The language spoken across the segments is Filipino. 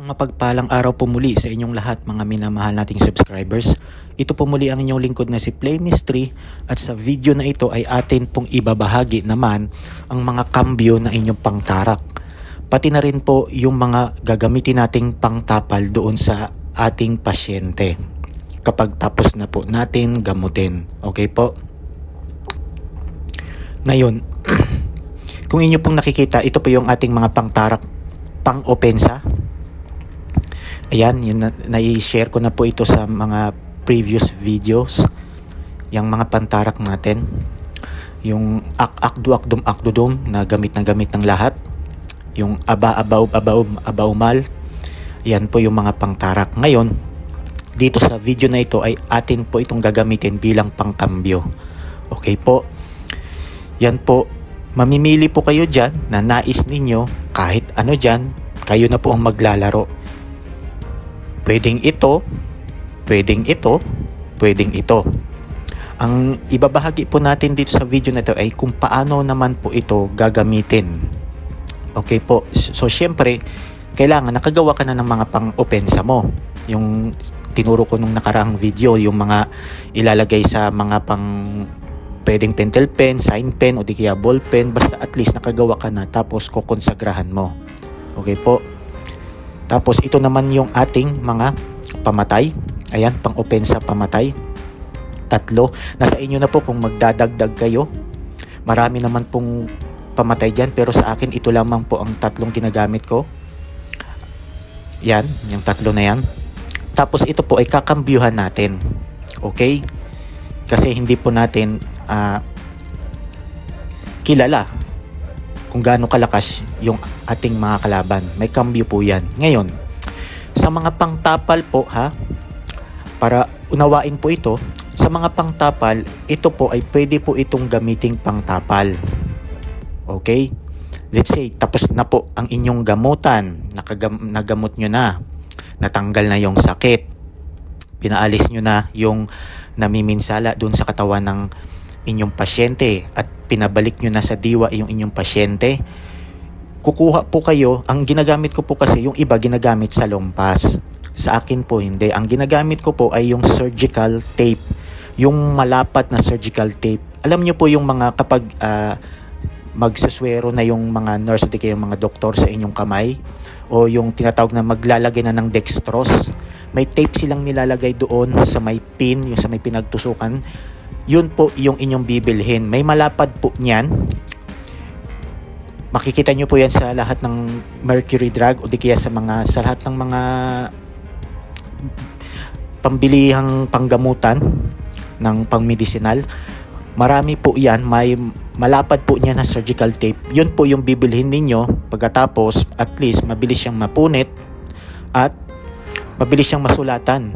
Mapagpalang araw po muli sa inyong lahat mga minamahal nating subscribers. Ito po muli ang inyong lingkod na si Play Mystery at sa video na ito ay atin pong ibabahagi naman ang mga kambyo na inyong pangtarak. Pati na rin po yung mga gagamitin nating pangtapal doon sa ating pasyente kapag tapos na po natin gamutin. Okay po? Ngayon, kung inyo pong nakikita, ito po yung ating mga pangtarak pang-opensa. Ayan, nai-share ko na po ito sa mga previous videos. Yung mga pantarak natin. Yung akdum na gamit ng lahat. Yung abaumal. Ayan po yung mga pangtarak. Ngayon, dito sa video na ito ay atin po itong gagamitin bilang pangkambyo. Okay po? Yan po. Mamimili po kayo dyan na nais ninyo kahit ano dyan. Kayo na po ang maglalaro. Pwedeng ito, pwedeng ito, pwedeng ito. Ang ibabahagi po natin dito sa video na ito ay kung paano naman po ito gagamitin. Okay po. So syempre, kailangan nakagawa ka na ng mga pang-opensa mo. Yung tinuro ko nung nakaraang video, yung mga ilalagay sa mga pang pwedeng pentel pen, sign pen o di kaya ball pen. Basta at least nakagawa ka na tapos kukonsagrahan mo. Okay po. Tapos ito naman yung ating mga pamatay. Ayan, pang-opensa pamatay. 3. Nasa inyo na po kung magdadagdag kayo. Marami naman pong pamatay dyan. Pero sa akin, ito lamang po ang 3 ginagamit ko. Yan, yung 3 na yan. Tapos ito po ay kakambyuhan natin. Okay? Kasi hindi po natin kilala kung gaano kalakas yung ating mga kalaban. May kambyo po yan. Ngayon, sa mga pangtapal po para unawain po ito, sa mga pangtapal, ito po ay pwede po itong gamiting pangtapal. Okay? Let's say, tapos na po ang inyong gamutan. Nagamot nyo na. Natanggal na yung sakit. Pinaalis nyo na yung namiminsala dun sa katawan ng inyong pasyente at pinabalik nyo na sa diwa yung inyong pasyente. Kukuha po kayo, ang ginagamit ko po kasi yung iba ginagamit sa lumpas. Sa akin po hindi. Ang ginagamit ko po ay yung surgical tape. Yung malapat na surgical tape. Alam nyo po yung mga kapag magsuswero na yung mga nurse o di kaya yung mga doktor sa inyong kamay o yung tinatawag na maglalagay na ng dextrose. May tape silang nilalagay doon sa may pin, yung sa may pinagtusukan. Yun po yung inyong bibilhin. May malapad po niyan. Makikita nyo po yan sa lahat ng Mercury Drug o di kaya sa lahat ng mga pambilihang panggamutan ng pangmedicinal. Marami po yan. May malapad po niyan na surgical tape. Yun po yung bibilhin ninyo. Pagkatapos, at least mabilis siyang mapunit at mabilis siyang masulatan.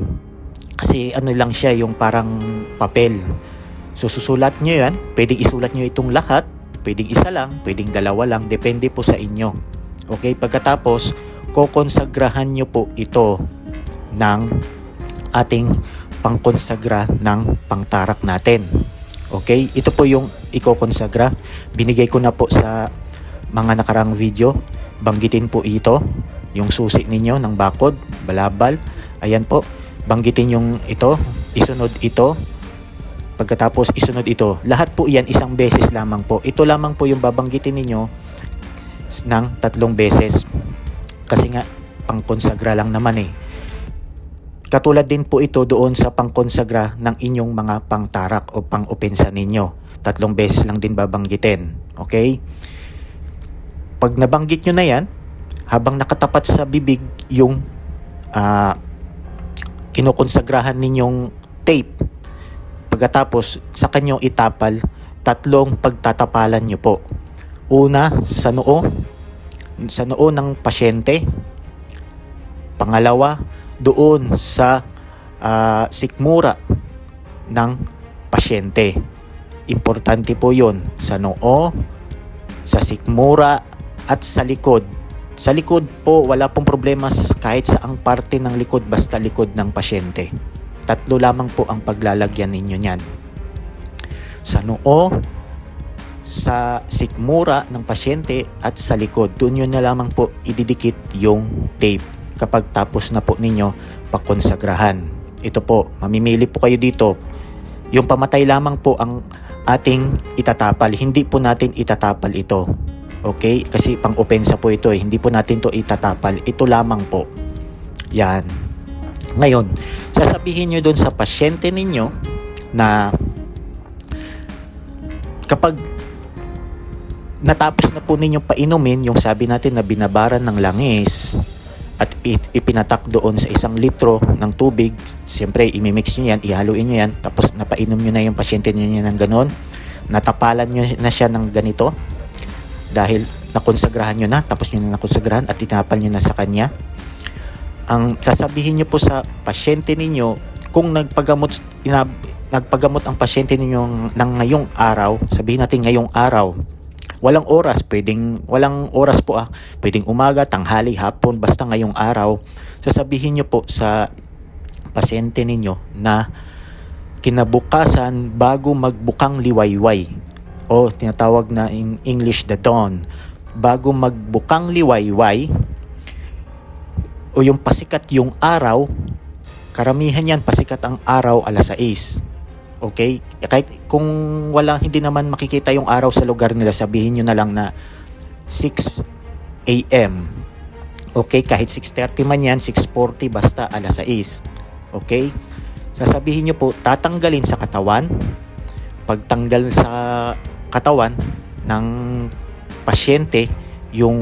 Kasi ano lang siya, yung parang papel. So susulat nyo yan, pwedeng isulat nyo itong lahat, pwedeng isa lang, pwedeng dalawa lang, depende po sa inyo. Okay, pagkatapos, kukonsagrahan nyo po ito ng ating pangkonsagra ng pangtarak natin. Okay, ito po yung ikokonsagra. Binigay ko na po sa mga nakarang video. Banggitin po ito, yung susi ninyo ng bakod, balabal. Ayan po, banggitin yung ito, isunod ito. Pagkatapos isunod ito. Lahat po yan isang beses lamang po. Ito lamang po yung babanggitin ninyo ng 3 beses. Kasi nga, pangkonsagra lang naman eh. Katulad din po ito doon sa pangkonsagra ng inyong mga pangtarak o pang-opensa ninyo. 3 beses lang din babanggitin. Okay? Pag nabanggit nyo na yan, habang nakatapat sa bibig yung kinukonsagrahan ninyong tape, pagkatapos sa kanyang itapal, 3 pagtatapalan nyo po. Una, sa noo ng pasyente. Pangalawa, doon sa sikmura ng pasyente. Importante po yun. Sa noo, sa sikmura, at sa likod. Sa likod po, wala pong problema kahit saang parte ng likod, basta likod ng pasyente. 3 lamang po ang paglalagyan ninyo niyan. Sa noo, sa sikmura ng pasyente at sa likod. Doon yun na lamang po ididikit yung tape. kapag tapos na po ninyo pakonsagrahan. Ito po, mamimili po kayo dito. Yung pamatay lamang po ang ating itatapal. Hindi po natin itatapal ito. Okay? Kasi pang-opensa po ito eh. Hindi po natin to itatapal. Ito lamang po. Yan. Ngayon, sasabihin nyo doon sa pasyente ninyo na kapag natapos na po ninyo painumin yung sabi natin na binabaran ng langis at ipinatak doon sa 1 litro ng tubig, siyempre imimix nyo yan, ihaluin nyo yan, tapos napainom nyo na yung pasyente nyo ng ganon, natapalan nyo na siya ng ganito dahil nakonsagrahan nyo na, tapos nyo na nakonsagrahan at itinapal nyo na sa kanya. Ang sasabihin nyo po sa pasyente ninyo, kung nagpagamot ang pasyente ninyo ng ngayong araw, sabihin natin ngayong araw, walang oras, walang oras po pwedeng umaga, tanghali, hapon, basta ngayong araw, sasabihin nyo po sa pasyente ninyo na kinabukasan bago magbukang liwayway o tinatawag na in English the dawn, bago magbukang liwayway o yung pasikat yung araw, karamihan yan pasikat ang araw alas 6. Okay? Kahit kung hindi naman makikita yung araw sa lugar nila, sabihin nyo na lang na 6 a.m. Okay? Kahit 6:30 man yan, 6:40, basta alas 6. Okay? Sasabihin nyo po, tatanggalin sa katawan. Pagtanggal sa katawan ng pasyente, yung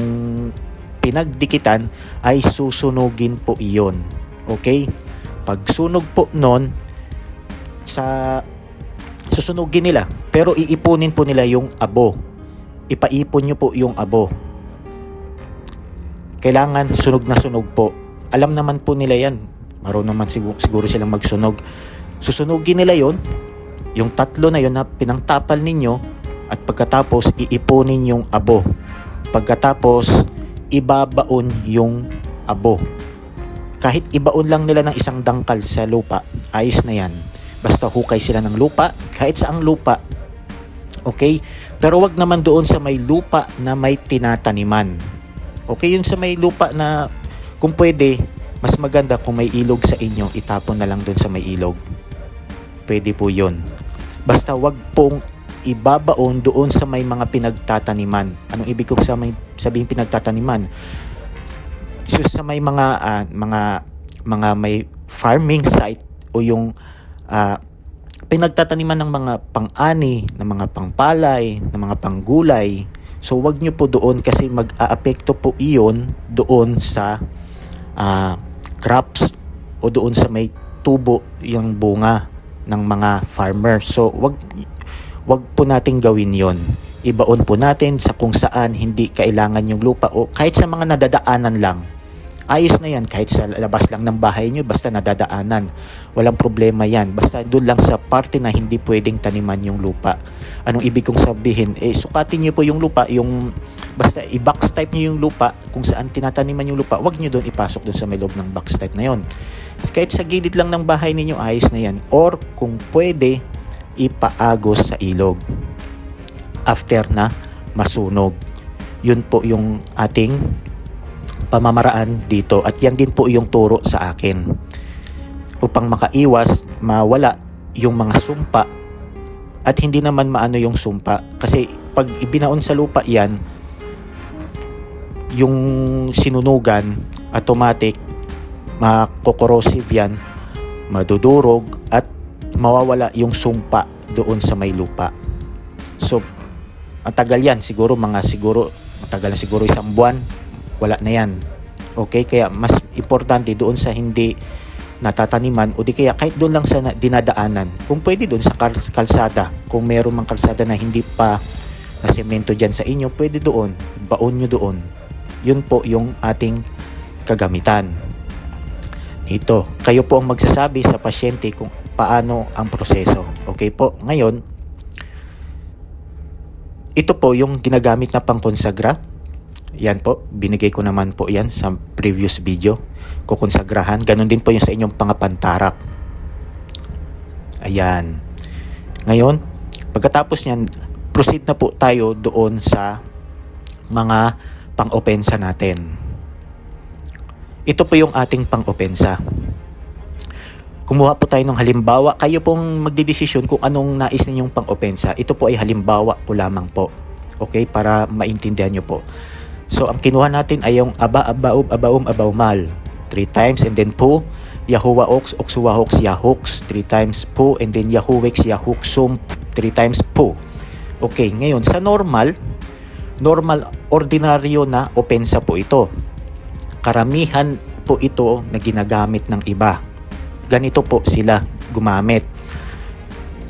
pinagdikitan ay susunugin po iyon. Okay? Pagsunog po nun, susunugin nila, pero iipunin po nila yung abo. Ipaipon nyo po yung abo. Kailangan sunog na sunog po. Alam naman po nila yan. Marunong naman siguro silang magsunog. Susunugin nila yon, yung 3 na yon na pinangtapal ninyo, at pagkatapos iipunin yung abo. Pagkatapos ibabaon yung abo. Kahit ibaon lang nila ng 1 dangkal sa lupa, ayos na yan. Basta hukay sila ng lupa, kahit saang lupa. Okay? Pero wag naman doon sa may lupa na may tinataniman. Okay? Yung sa may lupa na kung pwede, mas maganda kung may ilog sa inyo, itapon na lang doon sa may ilog. Pwede po yun. Basta wag pong ibabaon doon sa may mga pinagtataniman. Anong ibig kong sabihin pinagtataniman? So sa may mga may farming site o yung pinagtataniman ng mga pang-ani, ng mga pangpalay, ng mga panggulay. So wag nyo po doon kasi mag-aapekto po iyon doon sa crops o doon sa may tubo yung bunga ng mga farmer. So wag po nating gawin yon. Ibaon po natin sa kung saan hindi kailangan yung lupa o kahit sa mga nadadaanan lang. Ayos na yan, kahit sa labas lang ng bahay nyo, basta nadadaanan. Walang problema yan. Basta doon lang sa parte na hindi pwedeng taniman yung lupa. Anong ibig kong sabihin? Sukatin nyo po yung lupa, basta i-box type nyo yung lupa, kung saan tinataniman yung lupa, wag nyo doon ipasok doon sa may loob ng box type na yon. Kahit sa gilid lang ng bahay ninyo, ayos na yan. Or kung pwede, ipaagos sa ilog after na masunog. Yun po yung ating pamamaraan dito, at yan din po yung turo sa akin upang makaiwas mawala yung mga sumpa at hindi naman maano yung sumpa, kasi pag ibinaon sa lupa yan, yung sinunugan automatic makokorosive yan, madudurog at mawawala yung sumpa doon sa may lupa. So matagal yan, matagal na siguro 1 buwan, wala na yan. Okay, kaya mas importante doon sa hindi natataniman o di kaya kahit doon lang sa dinadaanan. Kung pwede doon sa kalsada, kung meron mang kalsada na hindi pa na semento dyan sa inyo, pwede doon, baon nyo doon. Yun po yung ating kagamitan. Ito, kayo po ang magsasabi sa pasyente kung paano ang proseso. Okay po, ngayon, ito po yung ginagamit na pangkonsagra. Yan po, binigay ko naman po yan sa previous video. Kukonsagrahan. Ganon din po yung sa inyong pangapantarak. Ayan. Ngayon, pagkatapos nyan, proceed na po tayo doon sa mga pang-opensa natin. ito po yung ating pang-opensa. Kumuha po tayo ng halimbawa. Kayo pong magdidesisyon kung anong nais ninyong pang-opensa. Ito po ay halimbawa ko lamang po. Okay? Para maintindihan nyo po. So, ang kinuha natin ay yung aba, abaub, abaum, abaumal. 3 times and then po. Yahuwa ox, oksuwa hox, yahox. 3 times po and then yahuwex, yahuxum. 3 times po. Okay, ngayon sa normal, ordinaryo na opensa po ito. Karamihan po ito na ginagamit ng iba. Ganito po sila gumamit.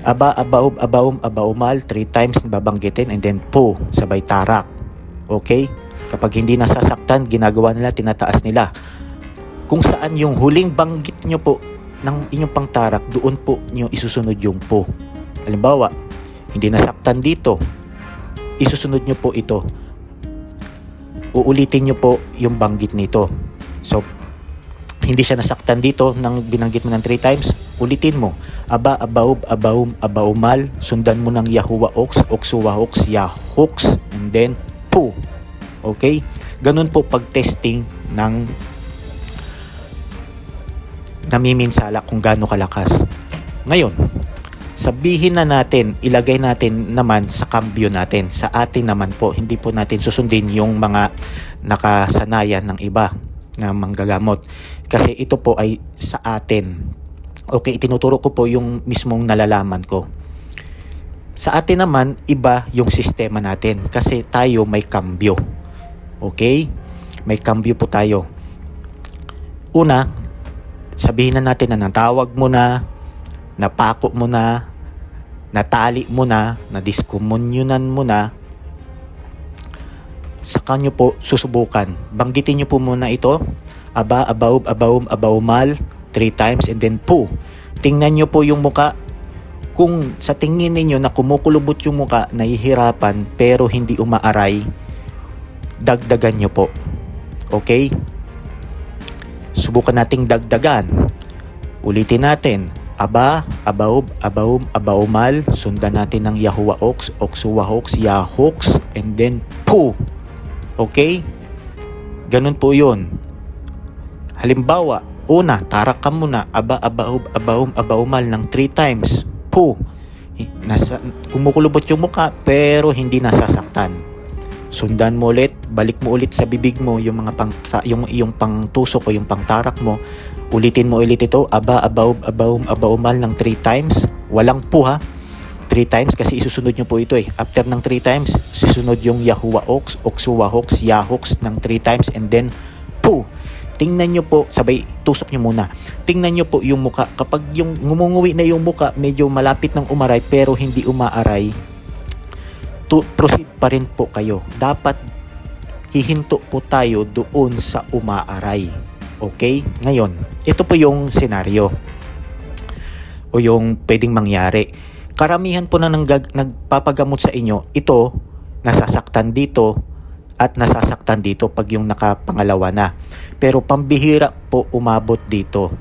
Aba, abaub, abaum, abaumal, 3 times babanggitin and then po, sabay tarak. Okay? Kapag hindi nasasaktan, ginagawa nila, tinataas nila. Kung saan yung huling banggit nyo po ng inyong pangtarak, doon po nyo isusunod yung po. Halimbawa, hindi nasaktan dito, isusunod nyo po ito. Uulitin nyo po yung banggit nito. So, hindi siya nasaktan dito nang binanggit mo ng 3 times, ulitin mo. Aba, abaub, abaum, abaumal, sundan mo ng yahuwa ox, oksuwa hox, yahox, and then po. Okay? Ganun po pag-testing ng namiminsala kung gaano kalakas. Ngayon, sabihin na natin, ilagay natin naman sa kambyo natin. Sa atin naman po, hindi po natin susundin yung mga nakasanayan ng iba na manggagamot. Kasi ito po ay sa atin. Okay, itinuturo ko po yung mismong nalalaman ko. Sa atin naman, iba yung sistema natin. Kasi tayo may kambyo. Okay? May kambyo po tayo. Una, sabihin na natin na natawag mo na, napako mo na, natali mo na, nadiskumunyonan mo na, saka nyo po susubukan. Banggitin nyo po muna ito. Aba, abaub, abaum, abaumal, 3 times and then po. Tingnan nyo po yung muka. Kung sa tingin ninyo na kumukulubot yung muka, nahihirapan pero hindi umaaray, dagdagan nyo po. Okay? Subukan nating dagdagan. Ulitin natin. Aba, abaub, abaum, abaumal, sundan natin ng yahuwa ox, oksuwa hox, yahox, and then po. Okay? Ganun po yun. Halimbawa, una, tarak ka muna. Aba, abaub, abaum, abaumal ng 3 times. Po. Kumukulubot yung muka pero hindi nasasaktan. Sundan mo ulit, balik mo ulit sa bibig mo yung mga yung pangtusok o yung pangtarak mo. Ulitin mo ulit ito. Aba, abaub, abaum, abaumal ng 3 times. Walang po ha. 3 times kasi isusunod nyo po ito eh. After ng 3 times, susunod yung yahuwa ox, oksuwa hox, yahox ng 3 times and then po. Tingnan nyo po, sabay tusok nyo muna. Tingnan nyo po yung muka. Kapag yung ngumunguwi na yung muka, medyo malapit ng umaray pero hindi umaaray, proceed pa rin po kayo. Dapat hihinto po tayo doon sa umaaray. Okay? Ngayon, ito po yung senaryo o yung pwedeng mangyari. Karamihan po na nagpapagamot sa inyo, ito, nasasaktan dito at nasasaktan dito pag yung nakapangalawa na. Pero pambihira po umabot dito.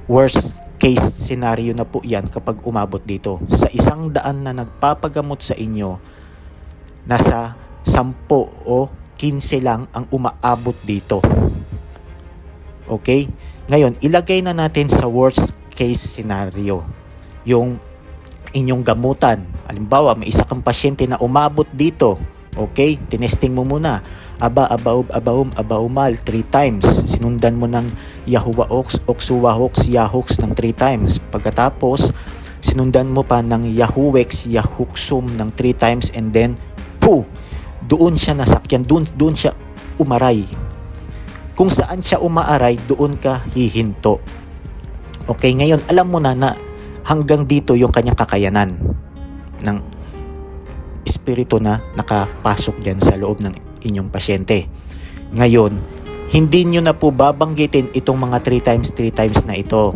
Worst case scenario na po yan kapag umabot dito. Sa 100 na nagpapagamot sa inyo, nasa 10 o 15 lang ang umaabot dito. Okay? Ngayon, ilagay na natin sa worst case scenario. Yung inyong gamutan. Halimbawa, may isa kang pasyente na umabot dito. Okay? Tinesting mo muna. Aba, abaub, abaum, abaumal 3 times. Sinundan mo ng yahuwa ox, oksuwa hox, yahox ng 3 times. Pagkatapos, sinundan mo pa ng yahuwex, yahuxum ng 3 times and then, po. Doon siya nasakyan. Doon siya umaray. Kung saan siya umaaray, doon ka hihinto. Okay? Ngayon, alam mo na hanggang dito yung kanyang kakayanan ng espiritu na nakapasok dyan sa loob ng inyong pasyente. Ngayon, hindi nyo na po babanggitin itong mga 3 times na ito.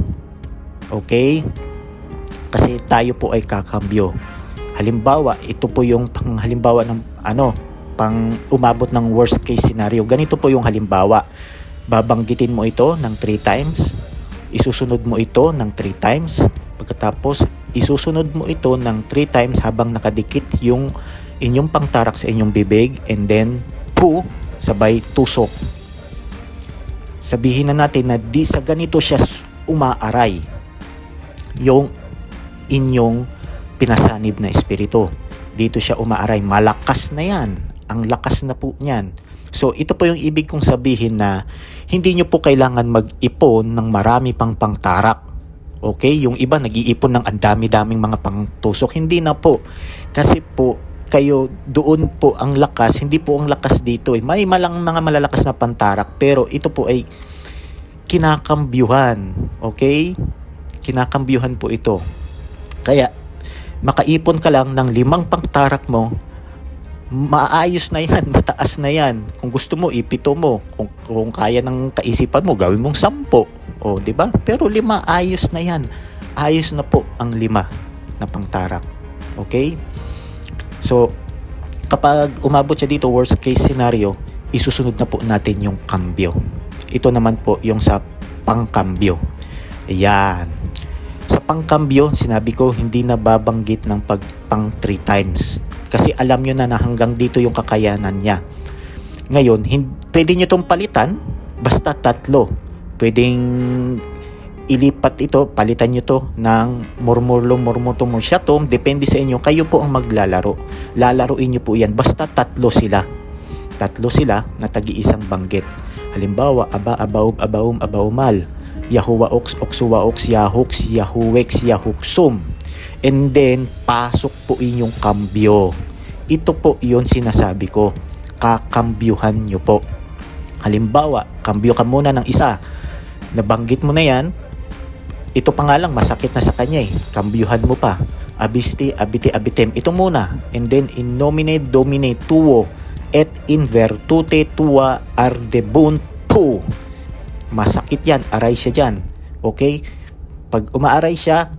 Okay? Kasi tayo po ay kakambyo. Halimbawa, ito po yung halimbawa ng pang umabot ng worst case scenario. Ganito po yung halimbawa. Babanggitin mo ito ng 3 times. Isusunod mo ito ng 3 times. Pagkatapos, isusunod mo ito ng 3 times habang nakadikit yung inyong pangtarak sa inyong bibig and then po, sabay tusok. sabihin na natin na di sa ganito siya umaaray yung inyong pinasanib na espiritu. Dito siya umaaray, malakas na yan, ang lakas na po niyan. So ito po yung ibig kong sabihin na hindi nyo po kailangan mag-ipon ng marami pang pangtarak. Okay? Yung iba nag-iipon ng ang dami-daming mga pangtusok. Hindi na po. Kasi po kayo doon po ang lakas, hindi po ang lakas dito. May mga malalakas na pantarak pero ito po ay kinakambyuhan. Okay? Kinakambyuhan po ito. Kaya makaipon ka lang ng 5 pangtarak mo, maayos na yan, mataas na yan. Kung gusto mo, ipito mo. Kung kaya ng kaisipan mo, gawin mong 10. O, di ba? Pero 5, ayos na yan. Ayos na po ang 5 na pangtarak. Okay? So, kapag umabot siya dito, worst case scenario, isusunod na po natin yung kambyo. Ito naman po yung sa pangkambyo. Ayan. Sa pangkambyo, sinabi ko, hindi na babanggit ng pang 3 times. Kasi alam nyo na hanggang dito yung kakayanan niya. Ngayon, pwede nyo itong palitan, basta 3. Pwedeng ilipat ito, palitan nyo to ng murmurlum, murmutumursiatum, depende sa inyo, kayo po ang maglalaro. Lalaruin nyo po yan, basta 3 sila. 3 sila na tagi-isang banggit. Halimbawa, aba, abaub, abaum, abaumal. Yahuwa ox, oxuwa ox, yahox, yahuwex, yahuksum. And then, pasok po inyong kambyo. Ito po yun sinasabi ko. Kakambyuhan nyo po. Halimbawa, kambyo ka muna ng isa. Nabanggit mo na yan. Ito pa nga lang, masakit na sa kanya eh. Kambyuhan mo pa. Abisti, abiti, abitem. Ito muna. And then, in nomine domine tuo et in virtute tua ardebunt po. Masakit yan. Aray siya dyan. Okay? Pag umaaray siya,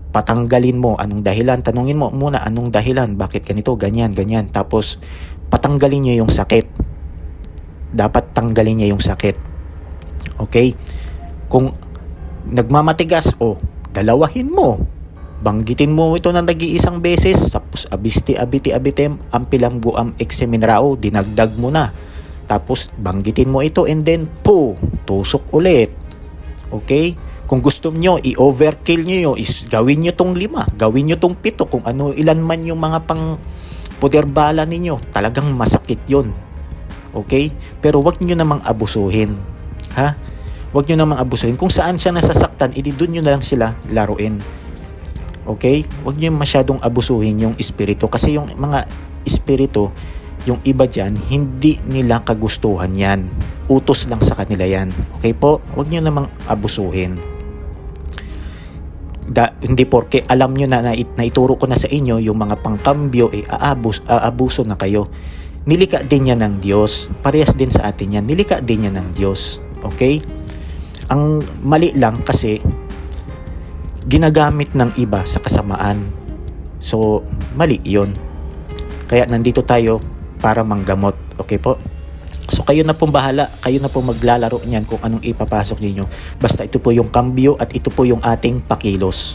patanggalin mo. Anong dahilan? Tanungin mo muna, anong dahilan? Bakit ganito? Ganyan, ganyan. Tapos, patanggalin nyo yung sakit. Dapat tanggalin niya yung sakit. Okay? Kung nagmamatigas, dalawahin mo. Banggitin mo ito na nag-iisang beses. Tapos, abisti, abiti, abitem, ampilam guam exeminrao. Dinagdag mo na. Tapos, banggitin mo ito and then, tusok ulit. Okay? Kung gusto nyo, i-overkill nyo yun, gawin nyo tong 5, gawin nyo tong 7, kung ano, ilan man yung mga pang puder bala ninyo, talagang masakit yun. Okay? Pero wag nyo namang abusuhin. Ha? Wag nyo namang abusuhin. Kung saan siya nasasaktan, doon nyo na lang sila laruin. Okay? Wag nyo masyadong abusuhin yung espiritu. Kasi yung mga espiritu, yung iba dyan, hindi nila kagustuhan yan. Utos lang sa kanila yan. Okay po? Wag nyo namang abusuhin. Hindi porke alam nyo na ituro ko na sa inyo yung mga pangkambyo, aabuso na kayo. Nilika din yan ng Diyos. Parehas din sa atin yan. Nilika din yan ng Diyos. Okay? Ang mali lang kasi ginagamit ng iba sa kasamaan. So, mali yun. Kaya nandito tayo para manggamot. Okay po? So kayo na pong bahala, kayo na pong maglalaro niyan kung anong ipapasok niyo. Basta ito po yung kambyo at ito po yung ating pakilos.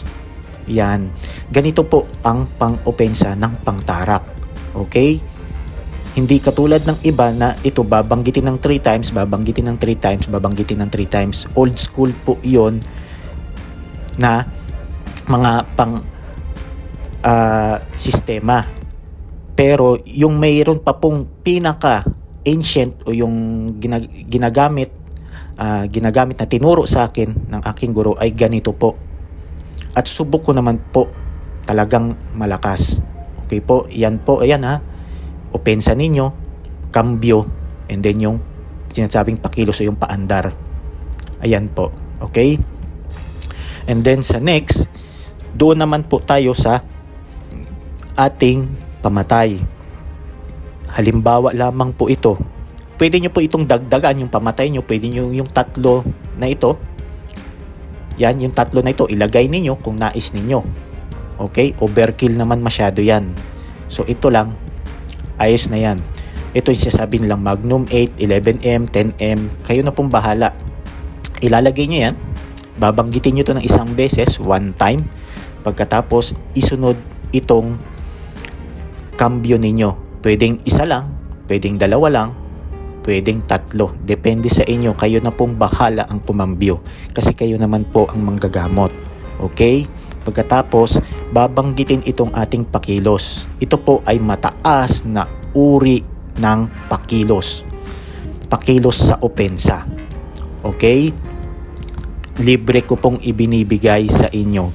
Yan. Ganito po ang pang-opensa ng pangtarak. Okay? Hindi katulad ng iba na ito babanggitin ng 3 times, babanggitin ng 3 times, babanggitin ng 3 times. Old school po 'yon na mga pang sistema. Pero yung mayroon pa pong pinaka ancient o yung ginagamit na tinuro sa akin ng aking guro ay ganito po. At subok ko naman po, talagang malakas. Okay po, yan po, ayan ha. Opensa ninyo, kambyo, and then yung sinasabing pakilos o yung paandar. Ayan po, okay? And then sa next, doon naman po tayo sa ating pamatay. Halimbawa lamang po ito. Pwede nyo po itong dagdagan, yung pamatay nyo, pwede nyo yung 3 na ito. Yan, yung 3 na ito, ilagay ninyo kung nais ninyo. Okay? Overkill naman masyado yan. So ito lang, ayos na yan. Ito yung sasabihin nilang Magnum 8, 11M, 10M. Kayo na pong bahala. Ilalagay nyo yan. Babanggitin nyo ito ng isang beses, 1 time. Pagkatapos, isunod itong kambyo ninyo. Pwedeng isa lang, pwedeng 2 lang, pwedeng 3. Depende sa inyo, kayo na pong bahala ang kumambyo kasi kayo naman po ang manggagamot. Okay? Pagkatapos, babanggitin itong ating pakilos. Ito po ay mataas na uri ng pakilos. Pakilos sa opensa. Okay? Libre ko pong ibinibigay sa inyo.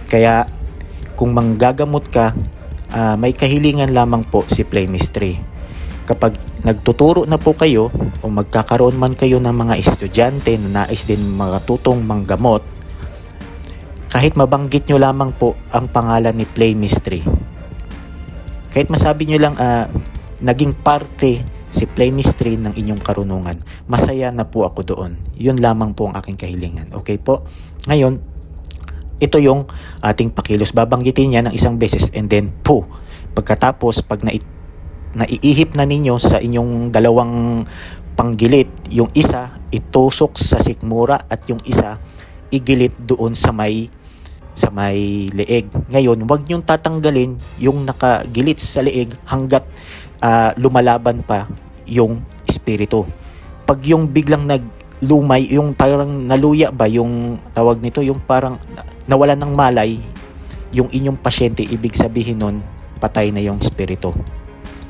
Kaya kung manggagamot ka, may kahilingan lamang po si Play Mystery. Kapag nagtuturo na po kayo o magkakaroon man kayo ng mga estudyante na nais din makatutong manggamot, kahit mabanggit nyo lamang po ang pangalan ni Play Mystery, kahit masabi nyo lang naging parte si Play Mystery ng inyong karunungan, masaya na po ako doon. Yun lamang po ang aking kahilingan. Okay po? Ngayon, ito yung ating pakilos. Babanggitin niya ng isang beses and then po. Pagkatapos, pag naiihip na ninyo sa inyong dalawang panggilit, yung isa itusok sa sikmura at yung isa igilit doon sa may leeg. Ngayon, huwag niyong tatanggalin yung nakagilit sa leeg hanggat lumalaban pa yung espiritu. Pag yung biglang naglumay, yung parang naluya ba, yung tawag nito, yung parang nawalan ng malay yung inyong pasyente, ibig sabihin nun, patay na yung espiritu.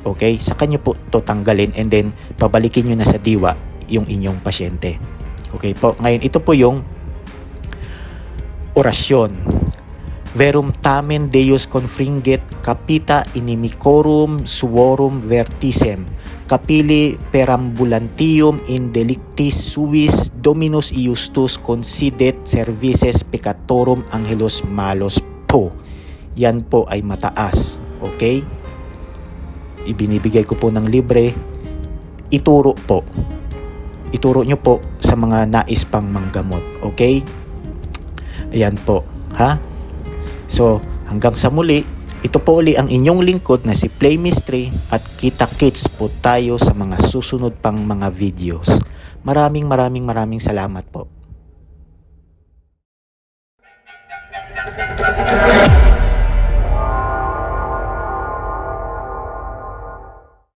Okay? Sa kanya po to tanggalin and then pabalikin nyo na sa diwa yung inyong pasyente. Okay po? Ngayon, ito po yung orasyon. Verum tamen Deus confringet capita inimicorum suorum verticem capili perambulantium in delictis suis Dominus iustus considet services peccatorum angelos malos po. Yan po ay mataas. Okay? Ibinibigay ko po ng libre. Ituro po. Ituro nyo po sa mga nais pang manggamot. Okay? Ayan po. Ha? So, hanggang sa muli, ito po uli ang inyong lingkod na si Play Mystery at kita-kits po tayo sa mga susunod pang mga videos. Maraming salamat po.